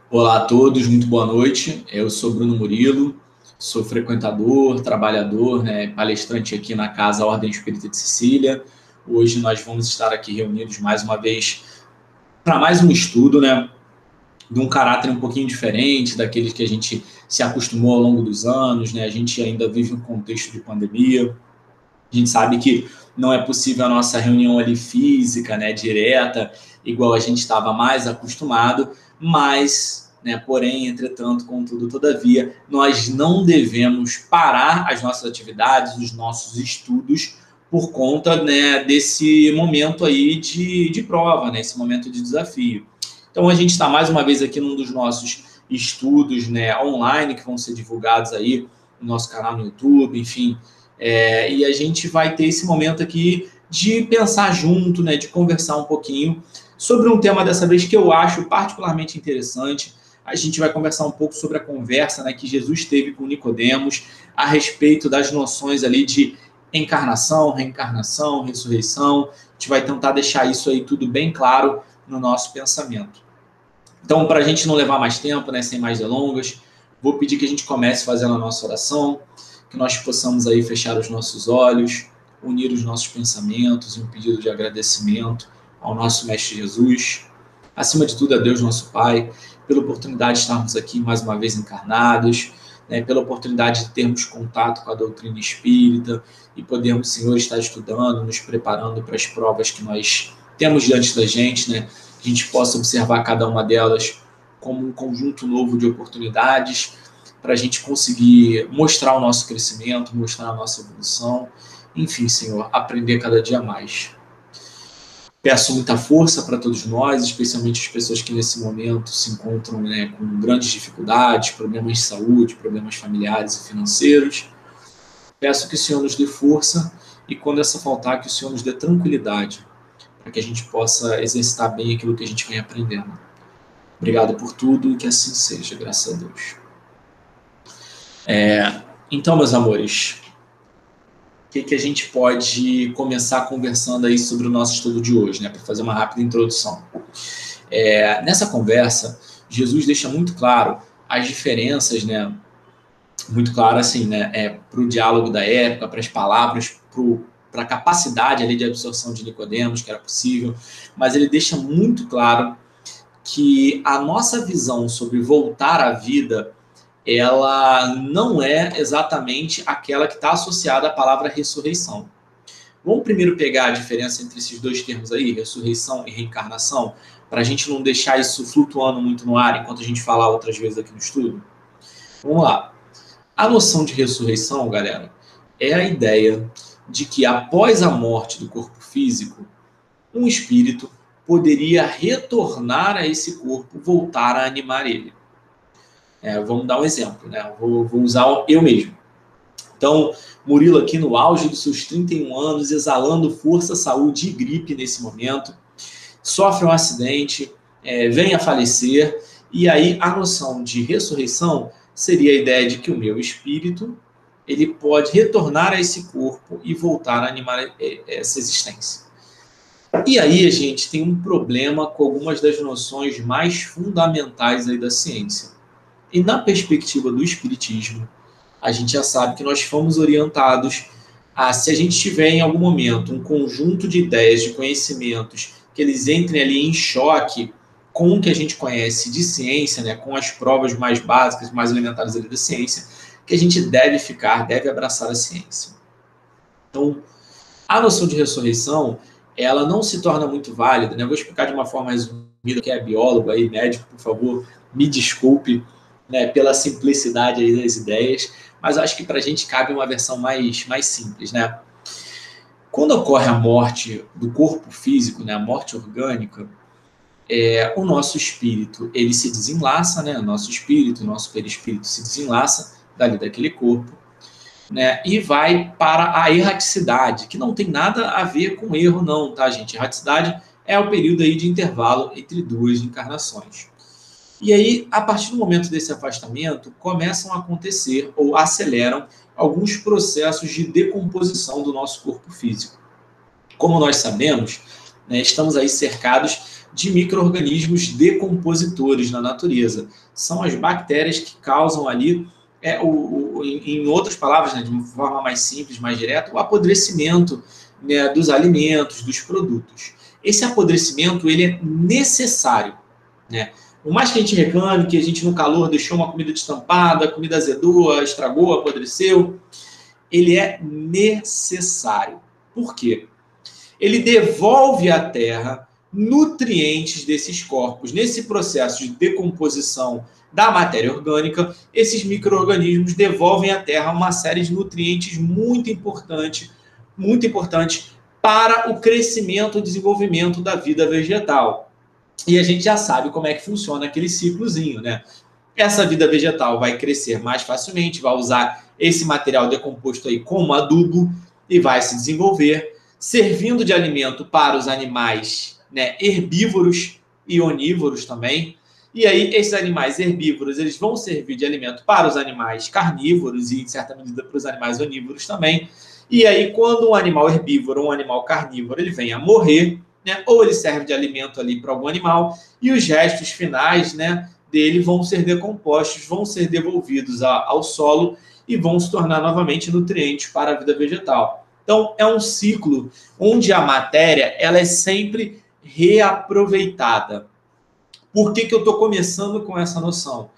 Olá a todos, muito boa noite. Eu sou Bruno Murilo, sou frequentador, trabalhador, palestrante aqui na Casa Ordem Espírita de Sicília. Hoje nós vamos estar aqui reunidos mais uma vez para mais um estudo, de um caráter um pouquinho diferente daquele que a gente se acostumou ao longo dos anos, A gente ainda vive um contexto de pandemia. A gente sabe que não é possível a nossa reunião ali física, direta, igual a gente estava mais acostumado, mas, porém, entretanto, contudo, todavia, nós não devemos parar as nossas atividades, os nossos estudos, por conta, desse momento aí de prova, esse momento de desafio. Então, a gente está mais uma vez aqui num dos nossos estudos, online, que vão ser divulgados aí no nosso canal no YouTube, enfim, e a gente vai ter esse momento aqui de pensar junto, de conversar um pouquinho sobre um tema dessa vez que eu acho particularmente interessante. A gente vai conversar um pouco sobre a conversa, que Jesus teve com Nicodemos a respeito das noções ali de encarnação, reencarnação, ressurreição. A gente vai tentar deixar isso aí tudo bem claro no nosso pensamento. Então, para a gente não levar mais tempo, sem mais delongas, vou pedir que a gente comece fazendo a nossa oração, que nós possamos aí fechar os nossos olhos, unir os nossos pensamentos em um pedido de agradecimento ao nosso Mestre Jesus, acima de tudo a Deus nosso Pai, pela oportunidade de estarmos aqui mais uma vez encarnados, pela oportunidade de termos contato com a doutrina espírita e podermos, Senhor, estar estudando, nos preparando para as provas que nós temos diante da gente, que a gente possa observar cada uma delas como um conjunto novo de oportunidades para a gente conseguir mostrar o nosso crescimento, mostrar a nossa evolução, enfim, Senhor, aprender cada dia mais. Peço muita força para todos nós, especialmente as pessoas que nesse momento se encontram com grandes dificuldades, problemas de saúde, problemas familiares e financeiros. Peço que o Senhor nos dê força e, quando essa faltar, que o Senhor nos dê tranquilidade, para que a gente possa exercitar bem aquilo que a gente vem aprendendo. Obrigado por tudo e que assim seja, graças a Deus. Então, meus amores, o que a gente pode começar conversando aí sobre o nosso estudo de hoje, para fazer uma rápida introdução. Nessa conversa, Jesus deixa muito claro as diferenças, muito claro assim, para o diálogo da época, para as palavras, para a capacidade ali de absorção de Nicodemos, que era possível, mas ele deixa muito claro que a nossa visão sobre voltar à vida, ela não é exatamente aquela que está associada à palavra ressurreição. Vamos primeiro pegar a diferença entre esses dois termos aí, ressurreição e reencarnação, para a gente não deixar isso flutuando muito no ar enquanto a gente falar outras vezes aqui no estudo? Vamos lá. A noção de ressurreição, galera, é a ideia de que após a morte do corpo físico, um espírito poderia retornar a esse corpo, voltar a animar ele. Vamos dar um exemplo, vou usar eu mesmo. Então, Murilo aqui no auge dos seus 31 anos, exalando força, saúde e gripe nesse momento, sofre um acidente, vem a falecer, e aí a noção de ressurreição seria a ideia de que o meu espírito ele pode retornar a esse corpo e voltar a animar essa existência. E aí a gente tem um problema com algumas das noções mais fundamentais aí da ciência. E na perspectiva do espiritismo, a gente já sabe que nós fomos orientados a, se a gente tiver em algum momento um conjunto de ideias, de conhecimentos, que eles entrem ali em choque com o que a gente conhece de ciência, com as provas mais básicas, mais elementares ali da ciência, que a gente deve abraçar a ciência. Então, a noção de ressurreição, ela não se torna muito válida, Eu vou explicar de uma forma resumida, que é biólogo, aí, médico, por favor, me desculpe, pela simplicidade aí das ideias, mas acho que para a gente cabe uma versão mais simples, Quando ocorre a morte do corpo físico, a morte orgânica, o nosso espírito, ele se desenlaça, o nosso espírito, o nosso perispírito se desenlaça dali daquele corpo, e vai para a erraticidade, que não tem nada a ver com erro não, tá, gente? Erraticidade é o período aí de intervalo entre duas encarnações. E aí, a partir do momento desse afastamento, começam a acontecer ou aceleram alguns processos de decomposição do nosso corpo físico. Como nós sabemos, estamos aí cercados de micro-organismos decompositores na natureza. São as bactérias que causam ali, em outras palavras, né, de uma forma mais simples, mais direta, o apodrecimento, né, dos alimentos, dos produtos. Esse apodrecimento ele é necessário, né? Por mais que a gente reclame que a gente no calor deixou uma comida destampada, a comida azedou, estragou, apodreceu, ele é necessário. Por quê? Ele devolve à Terra nutrientes desses corpos. Nesse processo de decomposição da matéria orgânica, esses micro-organismos devolvem à Terra uma série de nutrientes muito importantes para o crescimento e desenvolvimento da vida vegetal. E a gente já sabe como é que funciona aquele ciclozinho, né? Essa vida vegetal vai crescer mais facilmente, vai usar esse material decomposto aí como adubo e vai se desenvolver, servindo de alimento para os animais, né, herbívoros e onívoros também. E aí esses animais herbívoros eles vão servir de alimento para os animais carnívoros e, em certa medida, para os animais onívoros também. E aí, quando um animal herbívoro ou um animal carnívoro ele vem a morrer, né, ou ele serve de alimento ali para algum animal, e os restos finais, né, dele vão ser decompostos, vão ser devolvidos ao solo e vão se tornar novamente nutrientes para a vida vegetal. Então, é um ciclo onde a matéria ela é sempre reaproveitada. Por que eu estou começando com essa noção?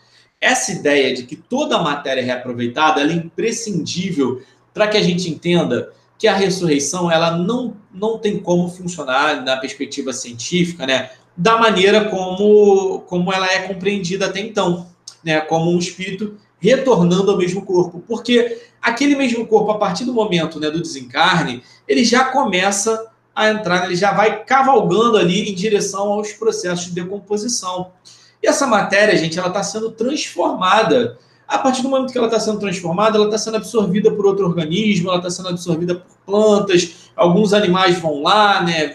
Essa ideia de que toda a matéria é reaproveitada ela é imprescindível para que a gente entenda que a ressurreição ela não tem como funcionar na perspectiva científica, né, da maneira como ela é compreendida até então, né, como um espírito retornando ao mesmo corpo. Porque aquele mesmo corpo, a partir do momento, né, do desencarne, ele já começa a entrar, ele já vai cavalgando ali em direção aos processos de decomposição. E essa matéria, gente, ela está sendo transformada. A partir do momento que ela está sendo transformada, ela está sendo absorvida por outro organismo, ela está sendo absorvida por plantas, alguns animais vão lá, né,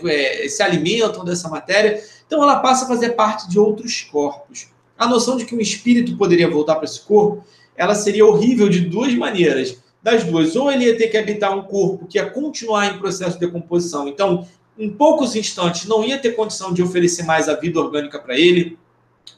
se alimentam dessa matéria, então ela passa a fazer parte de outros corpos. A noção de que um espírito poderia voltar para esse corpo, ela seria horrível de duas maneiras. Das duas, ou ele ia ter que habitar um corpo que ia continuar em processo de decomposição, então, em poucos instantes, não ia ter condição de oferecer mais a vida orgânica para ele,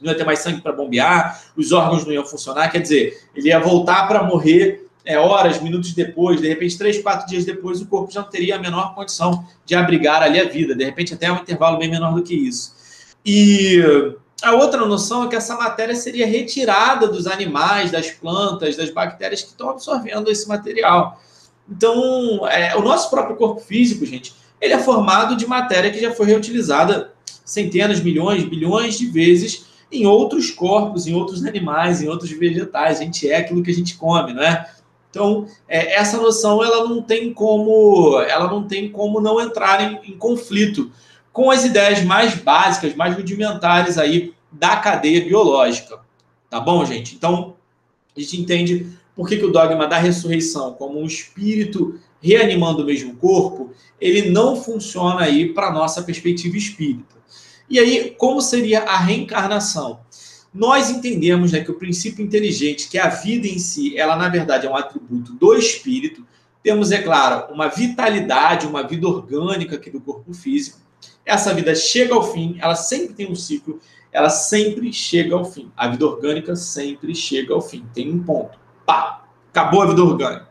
não ia ter mais sangue para bombear, os órgãos não iam funcionar, quer dizer, ele ia voltar para morrer horas, minutos depois, de repente 3, 4 dias depois, o corpo já não teria a menor condição de abrigar ali a vida, de repente até um intervalo bem menor do que isso. E a outra noção é que essa matéria seria retirada dos animais, das plantas, das bactérias que estão absorvendo esse material. Então, o nosso próprio corpo físico, gente, ele é formado de matéria que já foi reutilizada centenas, milhões, bilhões de vezes em outros corpos, em outros animais, em outros vegetais. A gente é aquilo que a gente come, não é? Então, essa noção ela não tem como não entrar em conflito com as ideias mais básicas, mais rudimentares aí da cadeia biológica. Tá bom, gente? Então, a gente entende por que o dogma da ressurreição, como um espírito reanimando o mesmo corpo, ele não funciona aí para a nossa perspectiva espírita. E aí, como seria a reencarnação? Nós entendemos, né, que o princípio inteligente, que a vida em si, ela na verdade é um atributo do espírito. Temos, é claro, uma vitalidade, uma vida orgânica aqui do corpo físico. Essa vida chega ao fim, ela sempre tem um ciclo, ela sempre chega ao fim. A vida orgânica sempre chega ao fim. Tem um ponto. Pá! Acabou a vida orgânica.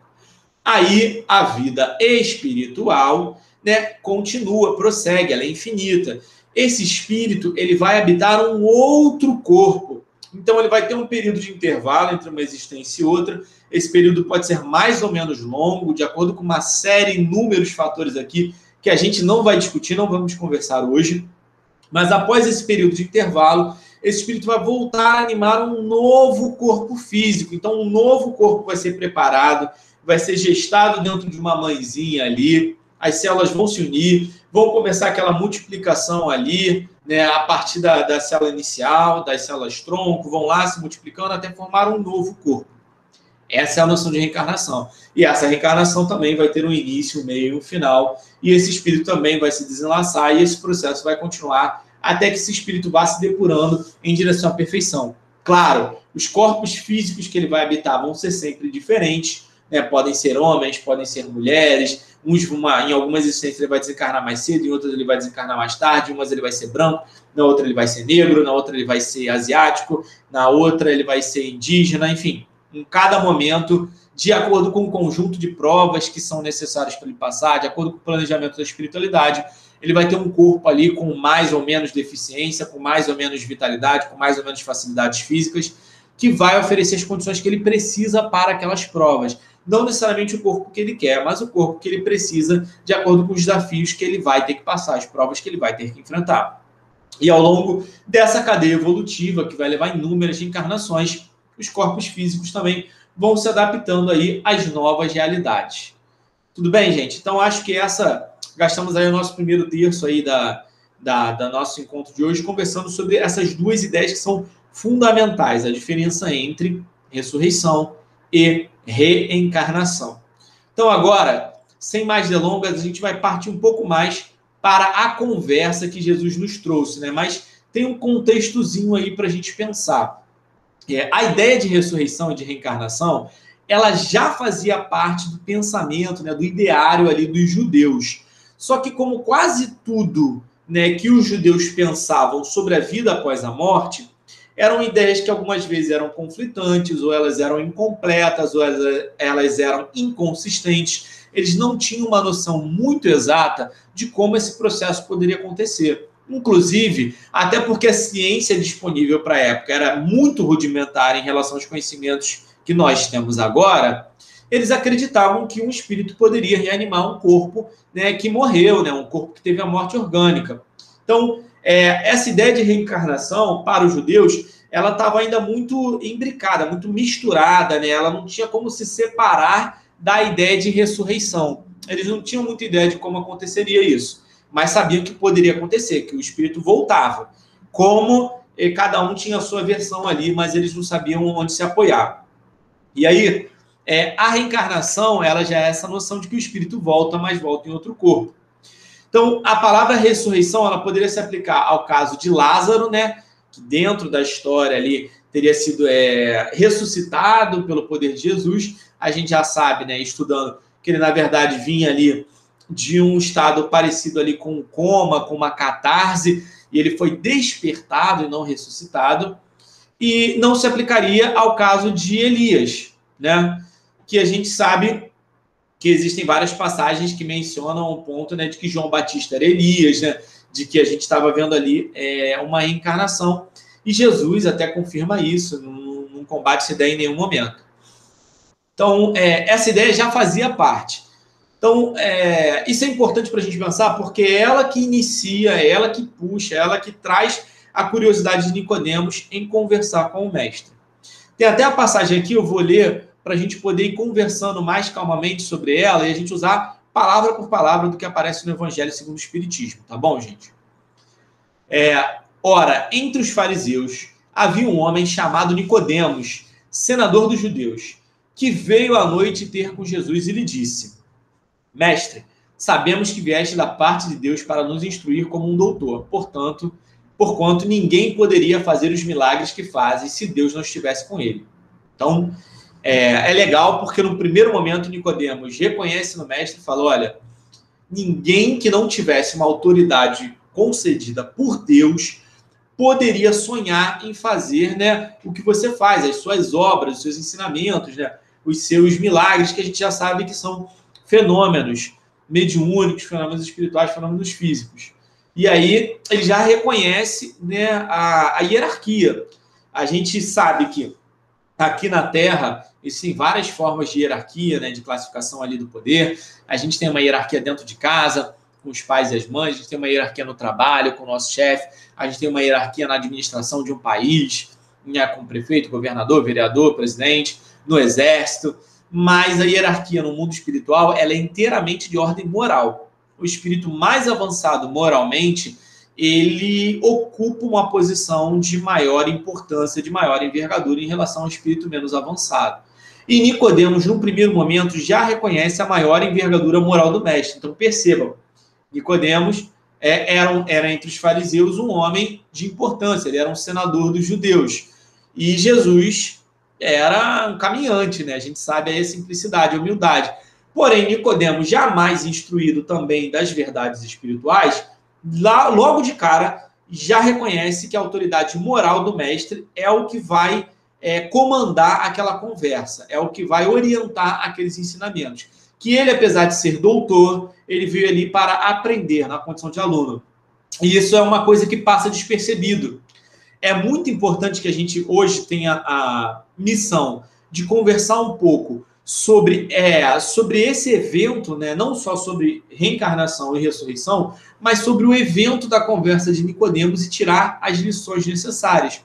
Aí a vida espiritual, né, continua, prossegue, ela é infinita. Esse espírito ele vai habitar um outro corpo. Então ele vai ter um período de intervalo entre uma existência e outra. Esse período pode ser mais ou menos longo, de acordo com uma série, inúmeros fatores aqui, que a gente não vai discutir, não vamos conversar hoje. Mas após esse período de intervalo, esse espírito vai voltar a animar um novo corpo físico. Então um novo corpo vai ser preparado, vai ser gestado dentro de uma mãezinha ali, as células vão se unir, vão começar aquela multiplicação ali, né, a partir da célula inicial, das células tronco, vão lá se multiplicando até formar um novo corpo. Essa é a noção de reencarnação. E essa reencarnação também vai ter um início, um meio e um final, e esse espírito também vai se desenlaçar, e esse processo vai continuar até que esse espírito vá se depurando em direção à perfeição. Claro, os corpos físicos que ele vai habitar vão ser sempre diferentes, né? Podem ser homens, podem ser mulheres. Em algumas existências ele vai desencarnar mais cedo, em outras ele vai desencarnar mais tarde, em umas ele vai ser branco, na outra ele vai ser negro, na outra ele vai ser asiático, na outra ele vai ser indígena, enfim. Em cada momento, de acordo com o conjunto de provas que são necessárias para ele passar, de acordo com o planejamento da espiritualidade, ele vai ter um corpo ali com mais ou menos deficiência, com mais ou menos vitalidade, com mais ou menos facilidades físicas, que vai oferecer as condições que ele precisa para aquelas provas. Não necessariamente o corpo que ele quer, mas o corpo que ele precisa, de acordo com os desafios que ele vai ter que passar, as provas que ele vai ter que enfrentar. E ao longo dessa cadeia evolutiva, que vai levar inúmeras encarnações, os corpos físicos também vão se adaptando aí às novas realidades. Tudo bem, gente? Então, acho que gastamos aí o nosso primeiro terço aí da nosso encontro de hoje, conversando sobre essas duas ideias que são fundamentais, a diferença entre ressurreição e reencarnação. Então, agora, sem mais delongas, a gente vai partir um pouco mais para a conversa que Jesus nos trouxe, né? Mas tem um contextozinho aí para a gente pensar. A ideia de ressurreição e de reencarnação, ela já fazia parte do pensamento, né, do ideário ali dos judeus. Só que como quase tudo, né, que os judeus pensavam sobre a vida após a morte, eram ideias que algumas vezes eram conflitantes, ou elas eram incompletas, ou elas eram inconsistentes. Eles não tinham uma noção muito exata de como esse processo poderia acontecer. Inclusive, até porque a ciência disponível para a época era muito rudimentar em relação aos conhecimentos que nós temos agora, eles acreditavam que um espírito poderia reanimar um corpo, né, que morreu, né, um corpo que teve a morte orgânica. Então, essa ideia de reencarnação, para os judeus, ela estava ainda muito imbricada, muito misturada, né? Ela não tinha como se separar da ideia de ressurreição. Eles não tinham muita ideia de como aconteceria isso, mas sabiam que poderia acontecer, que o espírito voltava. Como cada um tinha a sua versão ali, mas eles não sabiam onde se apoiar. E aí, a reencarnação, ela já é essa noção de que o espírito volta, mas volta em outro corpo. Então, a palavra ressurreição, ela poderia se aplicar ao caso de Lázaro, né, que dentro da história ali teria sido ressuscitado pelo poder de Jesus. A gente já sabe, né, estudando, que ele, na verdade, vinha ali de um estado parecido ali com um coma, com uma catarse, e ele foi despertado e não ressuscitado. E não se aplicaria ao caso de Elias, né, que a gente sabe que existem várias passagens que mencionam o ponto, né, de que João Batista era Elias, né, de que a gente estava vendo ali uma reencarnação. E Jesus até confirma isso, não combate essa ideia em nenhum momento. Então, essa ideia já fazia parte. Então, isso é importante para a gente pensar, porque é ela que inicia, é ela que puxa, é ela que traz a curiosidade de Nicodemos em conversar com o mestre. Tem até a passagem aqui, eu vou ler, para a gente poder ir conversando mais calmamente sobre ela e a gente usar palavra por palavra do que aparece no Evangelho segundo o Espiritismo, tá bom, gente? Ora, entre os fariseus havia um homem chamado Nicodemos, senador dos judeus, que veio à noite ter com Jesus e lhe disse: Mestre, sabemos que vieste da parte de Deus para nos instruir como um doutor, porquanto ninguém poderia fazer os milagres que fazes se Deus não estivesse com ele. Então, é legal porque no primeiro momento Nicodemos reconhece no mestre e fala: olha, ninguém que não tivesse uma autoridade concedida por Deus poderia sonhar em fazer, né, o que você faz, as suas obras, os seus ensinamentos, né, os seus milagres, que a gente já sabe que são fenômenos mediúnicos, fenômenos espirituais, fenômenos físicos. E aí ele já reconhece, né, a hierarquia. A gente sabe que aqui na Terra existem várias formas de hierarquia, né, de classificação ali do poder. A gente tem uma hierarquia dentro de casa, com os pais e as mães, a gente tem uma hierarquia no trabalho, com o nosso chefe, a gente tem uma hierarquia na administração de um país, né, com o prefeito, governador, vereador, presidente, no exército. Mas a hierarquia no mundo espiritual, ela é inteiramente de ordem moral. O espírito mais avançado moralmente, ele ocupa uma posição de maior importância, de maior envergadura em relação ao espírito menos avançado. E Nicodemos, num primeiro momento, já reconhece a maior envergadura moral do mestre. Então, percebam, Nicodemos era entre os fariseus um homem de importância, ele era um senador dos judeus. E Jesus era um caminhante, né? A gente sabe aí a simplicidade, a humildade. Porém, Nicodemos, jamais instruído também das verdades espirituais, logo de cara já reconhece que a autoridade moral do mestre é o que vai comandar aquela conversa, é o que vai orientar aqueles ensinamentos. Que ele, apesar de ser doutor, ele veio ali para aprender na condição de aluno. E isso é uma coisa que passa despercebido. É muito importante que a gente hoje tenha a missão de conversar um pouco sobre esse evento, né? Não só sobre reencarnação e ressurreição, mas sobre o evento da conversa de Nicodemos e tirar as lições necessárias.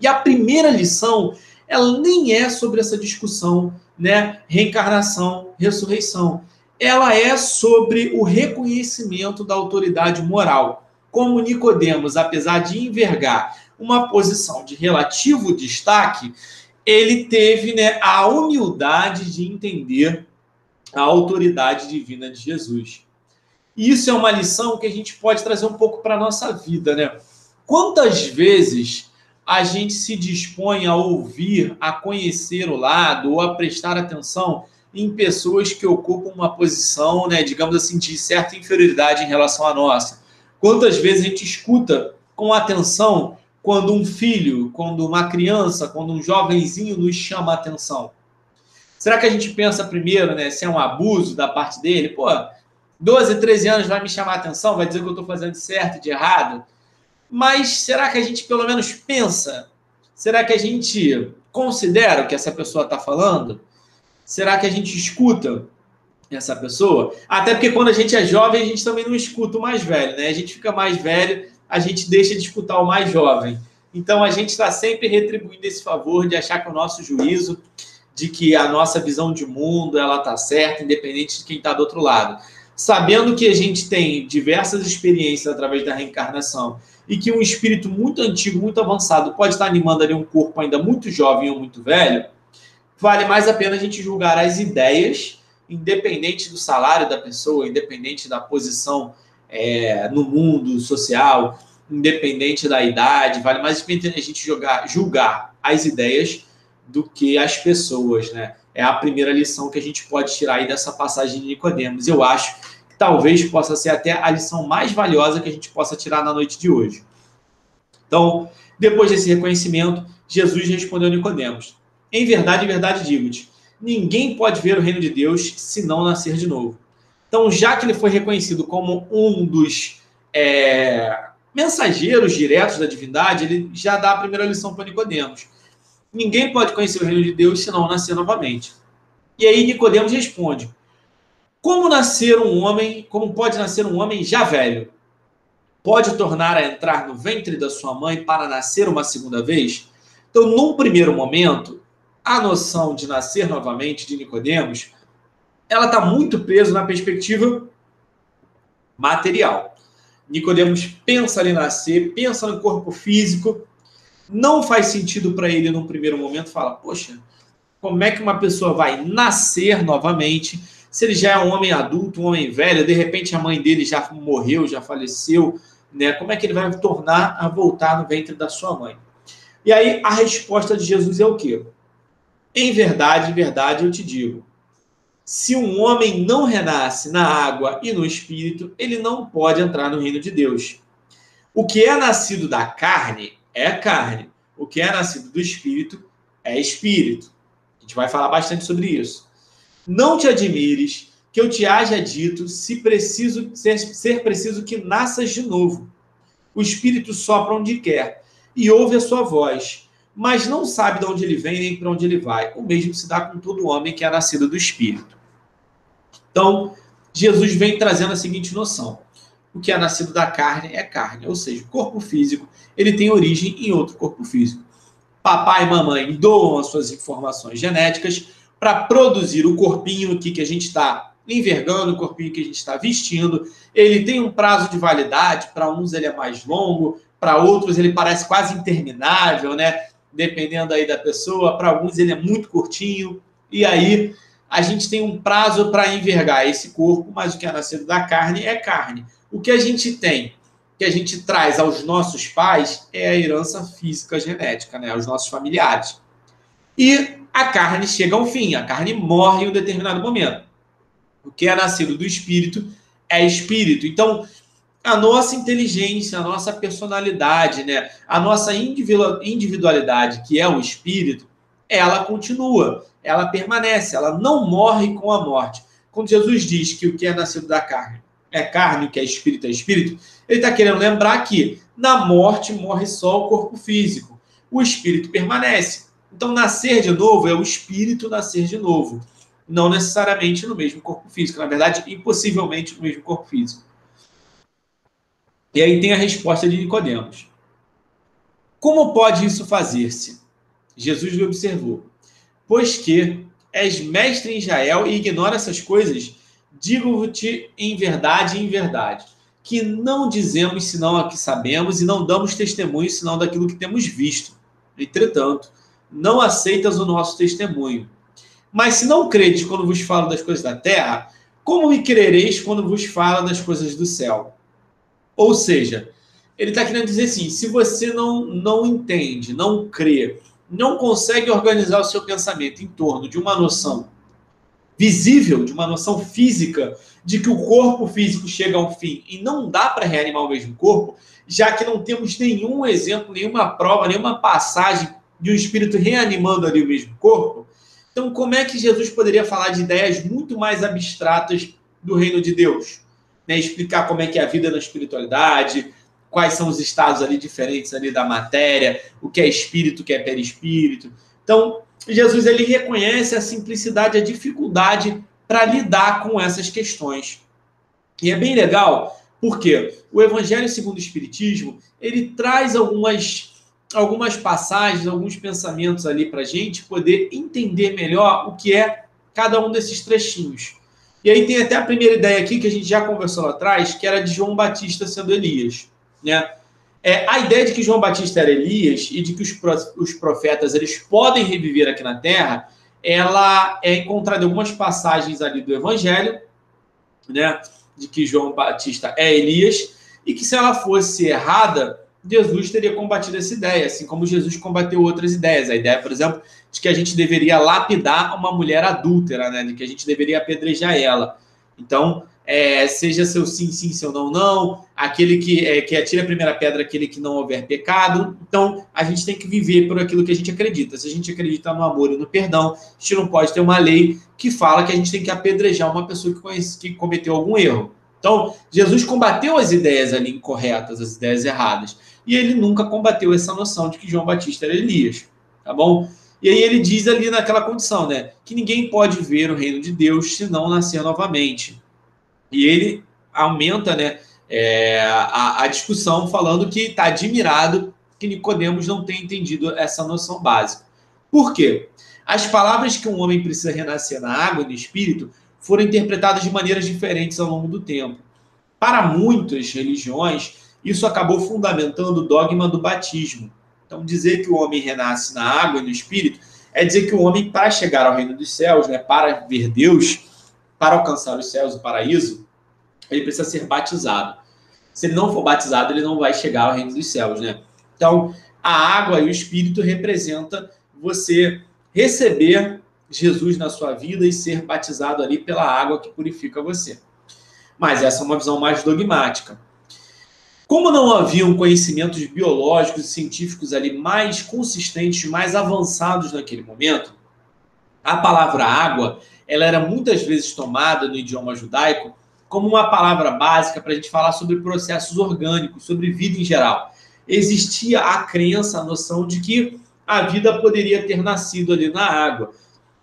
E a primeira lição, ela nem é sobre essa discussão, né? Reencarnação, ressurreição. Ela é sobre o reconhecimento da autoridade moral. Como Nicodemos, apesar de envergar uma posição de relativo destaque, ele teve, né, a humildade de entender a autoridade divina de Jesus. E isso é uma lição que a gente pode trazer um pouco para a nossa vida, né? Quantas vezes a gente se dispõe a ouvir, a conhecer o lado ou a prestar atenção em pessoas que ocupam uma posição, né, digamos assim, de certa inferioridade em relação à nossa? Quantas vezes a gente escuta com atenção quando um filho, quando uma criança, quando um jovenzinho nos chama a atenção? Será que a gente pensa primeiro, né, se é um abuso da parte dele? Pô, 12, 13 anos vai me chamar a atenção, vai dizer que eu estou fazendo de certo e de errado? Mas será que a gente pelo menos pensa? Será que a gente considera o que essa pessoa está falando? Será que a gente escuta essa pessoa? Até porque quando a gente é jovem, a gente também não escuta o mais velho, né? A gente fica mais velho, a gente deixa de escutar o mais jovem. Então a gente está sempre retribuindo esse favor de achar que o nosso juízo, de que a nossa visão de mundo, ela está certa, independente de quem está do outro lado. Sabendo que a gente tem diversas experiências através da reencarnação e que um espírito muito antigo, muito avançado, pode estar animando ali um corpo ainda muito jovem ou muito velho, vale mais a pena a gente julgar as ideias, independente do salário da pessoa, independente da posição no mundo social, independente da idade, vale mais a pena a gente julgar as ideias do que as pessoas, né? É a primeira lição que a gente pode tirar aí dessa passagem de Nicodemos. Eu acho que talvez possa ser até a lição mais valiosa que a gente possa tirar na noite de hoje. Então, depois desse reconhecimento, Jesus respondeu a Nicodemos: em verdade digo-te, ninguém pode ver o reino de Deus se não nascer de novo. Então, já que ele foi reconhecido como um dos mensageiros diretos da divindade, ele já dá a primeira lição para Nicodemos. Ninguém pode conhecer o reino de Deus se não nascer novamente. E aí Nicodemos responde: como pode nascer um homem já velho? Pode tornar a entrar no ventre da sua mãe para nascer uma segunda vez? Então, num primeiro momento, a noção de nascer novamente de Nicodemos, ela está muito presa na perspectiva material. Nicodemos pensa em nascer, pensa no corpo físico, não faz sentido para ele num primeiro momento, fala, poxa, como é que uma pessoa vai nascer novamente se ele já é um homem adulto, um homem velho, de repente a mãe dele já morreu, já faleceu, né? Como é que ele vai tornar a voltar no ventre da sua mãe? E aí a resposta de Jesus é o quê? Em verdade, eu te digo, se um homem não renasce na água e no espírito, ele não pode entrar no reino de Deus. O que é nascido da carne é carne. O que é nascido do espírito é espírito. A gente vai falar bastante sobre isso. Não te admires que eu te haja dito ser preciso que nasças de novo. O espírito sopra onde quer e ouve a sua voz, mas não sabe de onde ele vem nem para onde ele vai. O mesmo se dá com todo homem que é nascido do espírito. Então, Jesus vem trazendo a seguinte noção: o que é nascido da carne é carne, ou seja, o corpo físico ele tem origem em outro corpo físico. Papai e mamãe doam as suas informações genéticas para produzir o corpinho que a gente está envergando, o corpinho que a gente está vestindo. Ele tem um prazo de validade, para uns ele é mais longo, para outros ele parece quase interminável, né? Dependendo aí da pessoa, para alguns ele é muito curtinho, e aí a gente tem um prazo para envergar esse corpo, mas o que é nascido da carne é carne. O que a gente tem, que a gente traz aos nossos pais, é a herança física genética, né? Aos nossos familiares. E a carne chega ao fim, a carne morre em um determinado momento. O que é nascido do espírito é espírito. Então, a nossa inteligência, a nossa personalidade, né, a nossa individualidade, que é o espírito, ela continua, ela permanece, ela não morre com a morte. Quando Jesus diz que o que é nascido da carne, o que é espírito, ele está querendo lembrar que na morte morre só o corpo físico, o espírito permanece. Então, nascer de novo é o espírito nascer de novo, não necessariamente no mesmo corpo físico, na verdade, impossivelmente no mesmo corpo físico. E aí tem a resposta de Nicodemos. Como pode isso fazer-se? Jesus lhe observou. Pois que és mestre em Israel e ignora essas coisas, digo-te em verdade, que não dizemos senão a que sabemos e não damos testemunho senão daquilo que temos visto. Entretanto, não aceitas o nosso testemunho. Mas se não credes quando vos falo das coisas da terra, como me crereis quando vos falo das coisas do céu? Ou seja, ele está querendo dizer assim, se você não entende, não crê, não consegue organizar o seu pensamento em torno de uma noção visível, de uma noção física, de que o corpo físico chega ao fim e não dá para reanimar o mesmo corpo, já que não temos nenhum exemplo, nenhuma prova, nenhuma passagem de um espírito reanimando ali o mesmo corpo, então como é que Jesus poderia falar de ideias muito mais abstratas do reino de Deus? Né? Explicar como é que é a vida na espiritualidade, quais são os estados ali diferentes ali da matéria, o que é espírito, o que é perispírito. Então, Jesus ele reconhece a simplicidade, a dificuldade para lidar com essas questões. E é bem legal, porque o Evangelho segundo o Espiritismo, ele traz algumas passagens, alguns pensamentos ali para a gente poder entender melhor o que é cada um desses trechinhos. E aí tem até a primeira ideia aqui, que a gente já conversou lá atrás, que era de João Batista sendo Elias. Né? A ideia de que João Batista era Elias e de que os profetas eles podem reviver aqui na Terra, ela é encontrada em algumas passagens ali do Evangelho, né, de que João Batista é Elias, e que se ela fosse errada, Jesus teria combatido essa ideia, assim como Jesus combateu outras ideias. A ideia, por exemplo, de que a gente deveria lapidar uma mulher adúltera, né, de que a gente deveria apedrejar ela. Então, seja seu sim, sim, seu não, não, aquele que atira a primeira pedra, aquele que não houver pecado. Então, a gente tem que viver por aquilo que a gente acredita. Se a gente acredita no amor e no perdão, a gente não pode ter uma lei que fala que a gente tem que apedrejar uma pessoa que cometeu algum erro. Então, Jesus combateu as ideias ali incorretas, as ideias erradas. E ele nunca combateu essa noção de que João Batista era Elias. Tá bom? E aí ele diz ali naquela condição, né? Que ninguém pode ver o reino de Deus se não nascer novamente. E ele aumenta, né, a discussão falando que está admirado que Nicodemos não tenha entendido essa noção básica. Por quê? As palavras que um homem precisa renascer na água e no espírito foram interpretadas de maneiras diferentes ao longo do tempo. Para muitas religiões, isso acabou fundamentando o dogma do batismo. Então, dizer que o homem renasce na água e no espírito é dizer que o homem, para chegar ao reino dos céus, né, para ver Deus, para alcançar os céus, o paraíso, ele precisa ser batizado. Se ele não for batizado, ele não vai chegar ao reino dos céus, né? Então, a água e o espírito representa você receber Jesus na sua vida e ser batizado ali pela água que purifica você. Mas essa é uma visão mais dogmática. Como não haviam conhecimentos biológicos e científicos ali mais consistentes, mais avançados naquele momento, a palavra água, ela era muitas vezes tomada no idioma judaico como uma palavra básica para a gente falar sobre processos orgânicos, sobre vida em geral. Existia a crença, a noção de que a vida poderia ter nascido ali na água.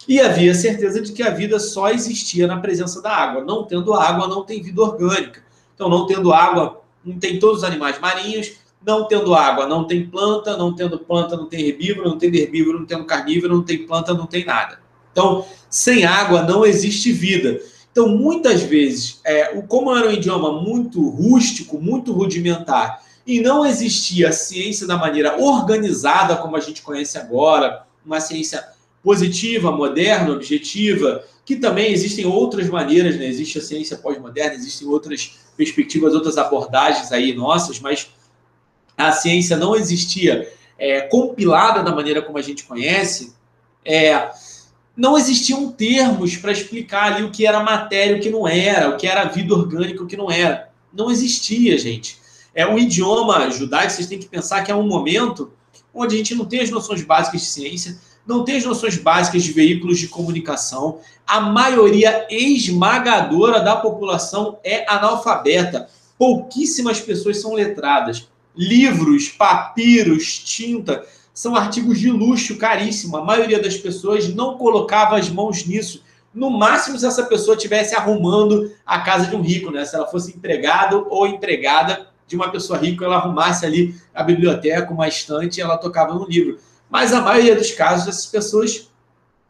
E havia certeza de que a vida só existia na presença da água. Não tendo água, não tem vida orgânica. Então, não tendo água, não tem todos os animais marinhos. Não tendo água, não tem planta. Não tendo planta, não tem herbívoro. Não tendo herbívoro, não tem carnívoro. Não tem planta, não tem nada. Então, sem água não existe vida. Então, muitas vezes, como era um idioma muito rústico, muito rudimentar, e não existia a ciência da maneira organizada como a gente conhece agora, uma ciência positiva, moderna, objetiva, que também existem outras maneiras, né? Existe a ciência pós-moderna, existem outras perspectivas, outras abordagens aí nossas, mas a ciência não existia compilada da maneira como a gente conhece. não existiam termos para explicar ali o que era matéria, o que não era, o que era vida orgânica, o que não era. Não existia, gente. O idioma judaico, vocês têm que pensar que é um momento onde a gente não tem as noções básicas de ciência, não tem as noções básicas de veículos de comunicação, a maioria esmagadora da população é analfabeta, pouquíssimas pessoas são letradas. Livros, papiros, tinta, são artigos de luxo caríssimo. A maioria das pessoas não colocava as mãos nisso. No máximo, se essa pessoa estivesse arrumando a casa de um rico, né? Se ela fosse empregado ou empregada de uma pessoa rica, ela arrumasse ali a biblioteca, uma estante, e ela tocava no livro. Mas a maioria dos casos, essas pessoas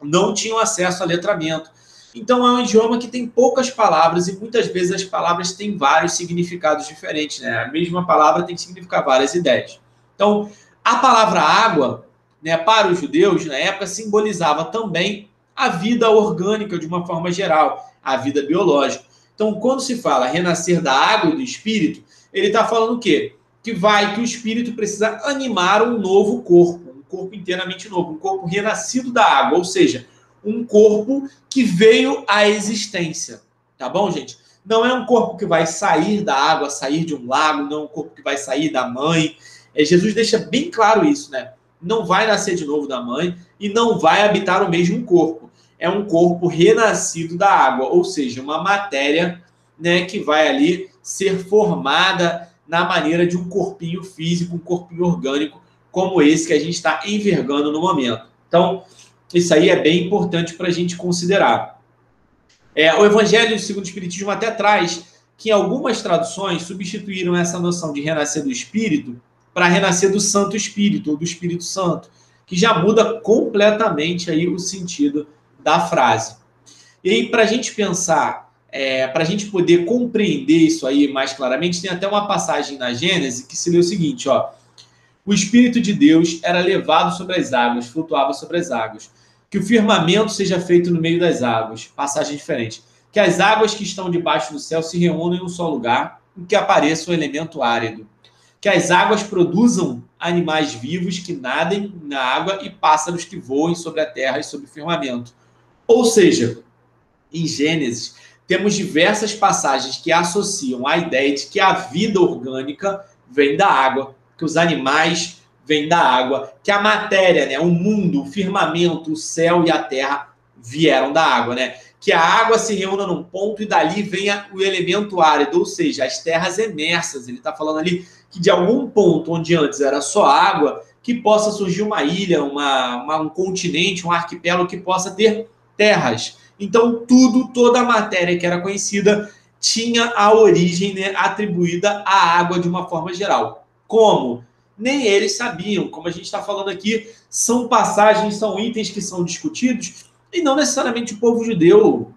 não tinham acesso a letramento. Então, é um idioma que tem poucas palavras e muitas vezes as palavras têm vários significados diferentes, né? A mesma palavra tem que significar várias ideias. Então, a palavra água, né, para os judeus, na época, simbolizava também a vida orgânica de uma forma geral, a vida biológica. Então, quando se fala renascer da água e do espírito, ele está falando o quê? Que o espírito precisa animar um novo corpo, um corpo inteiramente novo, um corpo renascido da água, ou seja, um corpo que veio à existência. Tá bom, gente? Não é um corpo que vai sair da água, sair de um lago, não é um corpo que vai sair da mãe. Jesus deixa bem claro isso, né? Não vai nascer de novo da mãe e não vai habitar o mesmo corpo. É um corpo renascido da água, ou seja, uma matéria, né, que vai ali ser formada na maneira de um corpinho físico, um corpinho orgânico, como esse que a gente está envergando no momento. Então, isso aí é bem importante para a gente considerar. O Evangelho segundo o Espiritismo até traz que em algumas traduções substituíram essa noção de renascer do Espírito para renascer do Santo Espírito, ou do Espírito Santo, que já muda completamente aí o sentido da frase. E aí, para a gente pensar, para a gente poder compreender isso aí mais claramente, tem até uma passagem na Gênesis que se lê o seguinte, ó: o Espírito de Deus era levado sobre as águas, flutuava sobre as águas. Que o firmamento seja feito no meio das águas. Passagem diferente. Que as águas que estão debaixo do céu se reúnam em um só lugar, e que apareça um elemento árido. Que as águas produzam animais vivos que nadem na água e pássaros que voem sobre a terra e sobre o firmamento. Ou seja, em Gênesis, temos diversas passagens que associam a ideia de que a vida orgânica vem da água, que os animais vêm da água, que a matéria, né, o mundo, o firmamento, o céu e a terra vieram da água, né? Que a água se reúna num ponto e dali venha o elemento árido, ou seja, as terras emersas. Ele está falando ali que de algum ponto onde antes era só água, que possa surgir uma ilha, um continente, um arquipélago que possa ter terras. Então, toda a matéria que era conhecida tinha a origem, né, atribuída à água de uma forma geral. Como? Nem eles sabiam. Como a gente está falando aqui, são passagens, são itens que são discutidos e não necessariamente o povo judeu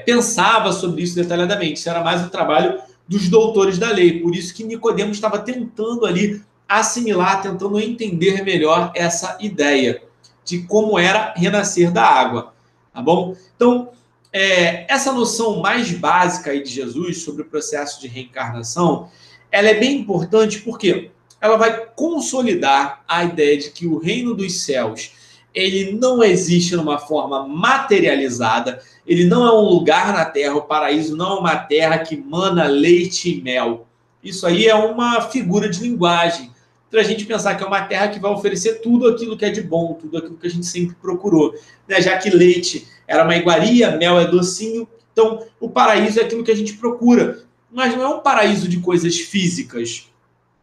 pensava sobre isso detalhadamente. Isso era mais o trabalho dos doutores da lei. Por isso que Nicodemos estava tentando ali assimilar, tentando entender melhor essa ideia de como era renascer da água. Tá bom? Então, essa noção mais básica aí de Jesus sobre o processo de reencarnação, ela é bem importante porque ela vai consolidar a ideia de que o reino dos céus, ele não existe numa forma materializada, ele não é um lugar na terra, o paraíso não é uma terra que mana leite e mel. Isso aí é uma figura de linguagem, para a gente pensar que é uma terra que vai oferecer tudo aquilo que é de bom, tudo aquilo que a gente sempre procurou, né? Já que leite era uma iguaria, mel é docinho, então o paraíso é aquilo que a gente procura, mas não é um paraíso de coisas físicas,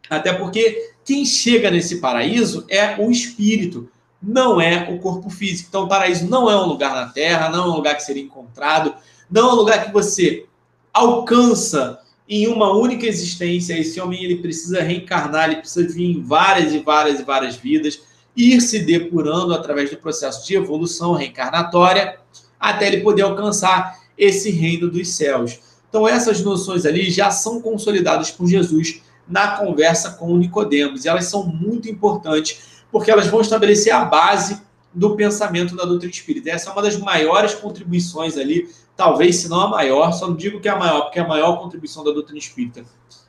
até porque quem chega nesse paraíso é o espírito, não é o corpo físico. Então o paraíso não é um lugar na terra, não é um lugar que seria encontrado, não é um lugar que você alcança em uma única existência. Esse homem, ele precisa reencarnar, ele precisa vir em várias e várias e várias vidas, ir se depurando através do processo de evolução reencarnatória, até ele poder alcançar esse reino dos céus. Então essas noções ali já são consolidadas por Jesus na conversa com o Nicodemos, e elas são muito importantes, porque elas vão estabelecer a base do pensamento da doutrina espírita. Essa é uma das maiores contribuições ali, talvez, se não a maior, só não digo que é a maior, porque a maior contribuição da doutrina espírita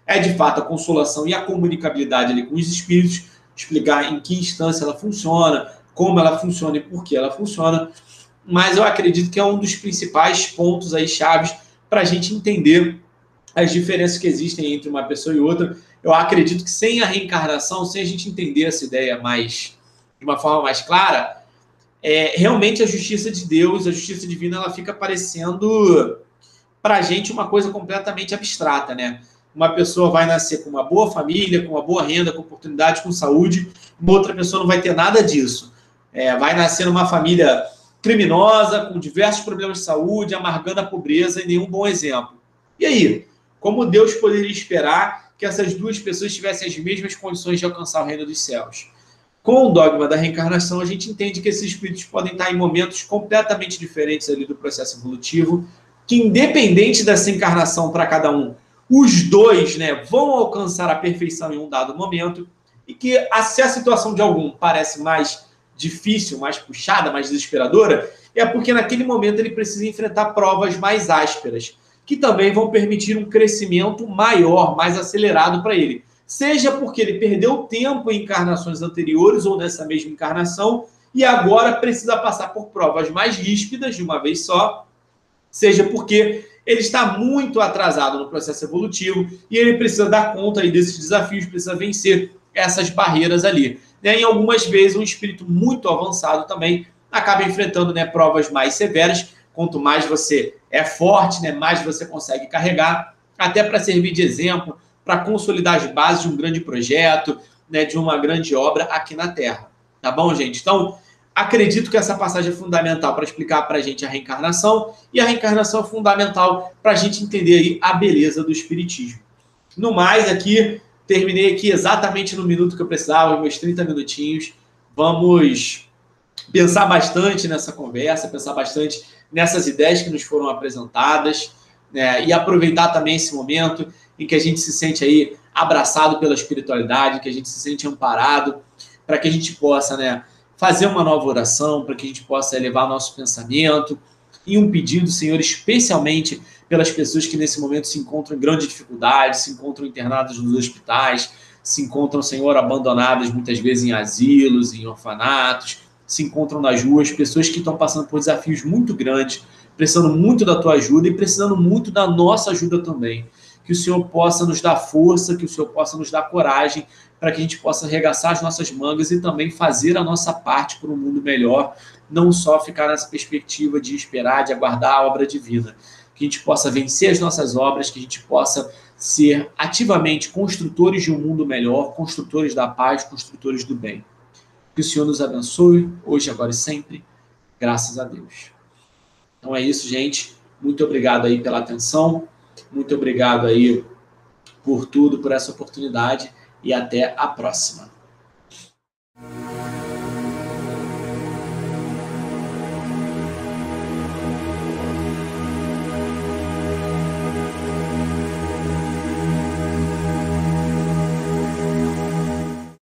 é, de fato, a consolação e a comunicabilidade ali com os espíritos, explicar em que instância ela funciona, como ela funciona e por que ela funciona, mas eu acredito que é um dos principais pontos aí chaves para a gente entender as diferenças que existem entre uma pessoa e outra. Eu acredito que sem a reencarnação, sem a gente entender essa ideia de uma forma mais clara, realmente a justiça de Deus, a justiça divina, ela fica parecendo para a gente uma coisa completamente abstrata, né? Uma pessoa vai nascer com uma boa família, com uma boa renda, com oportunidade, com saúde, uma outra pessoa não vai ter nada disso. Vai nascer numa família criminosa, com diversos problemas de saúde, amargando a pobreza e nenhum bom exemplo. E aí? Como Deus poderia esperar que essas duas pessoas tivessem as mesmas condições de alcançar o reino dos céus? Com o dogma da reencarnação, a gente entende que esses espíritos podem estar em momentos completamente diferentes ali do processo evolutivo, que independente dessa encarnação para cada um, os dois, né, vão alcançar a perfeição em um dado momento, e que se a situação de algum parece mais difícil, mais puxada, mais desesperadora, é porque naquele momento ele precisa enfrentar provas mais ásperas, que também vão permitir um crescimento maior, mais acelerado para ele. Seja porque ele perdeu tempo em encarnações anteriores ou nessa mesma encarnação e agora precisa passar por provas mais ríspidas de uma vez só, seja porque ele está muito atrasado no processo evolutivo e ele precisa dar conta aí desses desafios, precisa vencer essas barreiras ali. Em algumas vezes, um espírito muito avançado também acaba enfrentando, né, provas mais severas. Quanto mais você é forte, né, mais você consegue carregar, até para servir de exemplo, para consolidar as bases de um grande projeto, né, de uma grande obra aqui na Terra. Tá bom, gente? Então, acredito que essa passagem é fundamental para explicar para a gente a reencarnação, e a reencarnação é fundamental para a gente entender aí a beleza do espiritismo. No mais, aqui, terminei aqui exatamente no minuto que eu precisava, meus 30 minutinhos. Vamos pensar bastante nessa conversa, pensar bastante nessas ideias que nos foram apresentadas, né, e aproveitar também esse momento em que a gente se sente aí abraçado pela espiritualidade, que a gente se sente amparado, para que a gente possa, né, fazer uma nova oração, para que a gente possa elevar nosso pensamento e um pedido, Senhor, especialmente pelas pessoas que nesse momento se encontram em grande dificuldade, se encontram internadas nos hospitais, se encontram, Senhor, abandonadas muitas vezes em asilos, em orfanatos, se encontram nas ruas, pessoas que estão passando por desafios muito grandes, precisando muito da tua ajuda e precisando muito da nossa ajuda também. Que o Senhor possa nos dar força, que o Senhor possa nos dar coragem, para que a gente possa arregaçar as nossas mangas e também fazer a nossa parte para um mundo melhor, não só ficar nessa perspectiva de esperar, de aguardar a obra divina. Que a gente possa vencer as nossas obras, que a gente possa ser ativamente construtores de um mundo melhor, construtores da paz, construtores do bem. Que o Senhor nos abençoe, hoje, agora e sempre. Graças a Deus. Então é isso, gente. Muito obrigado aí pela atenção. Muito obrigado aí por tudo, por essa oportunidade. E até a próxima.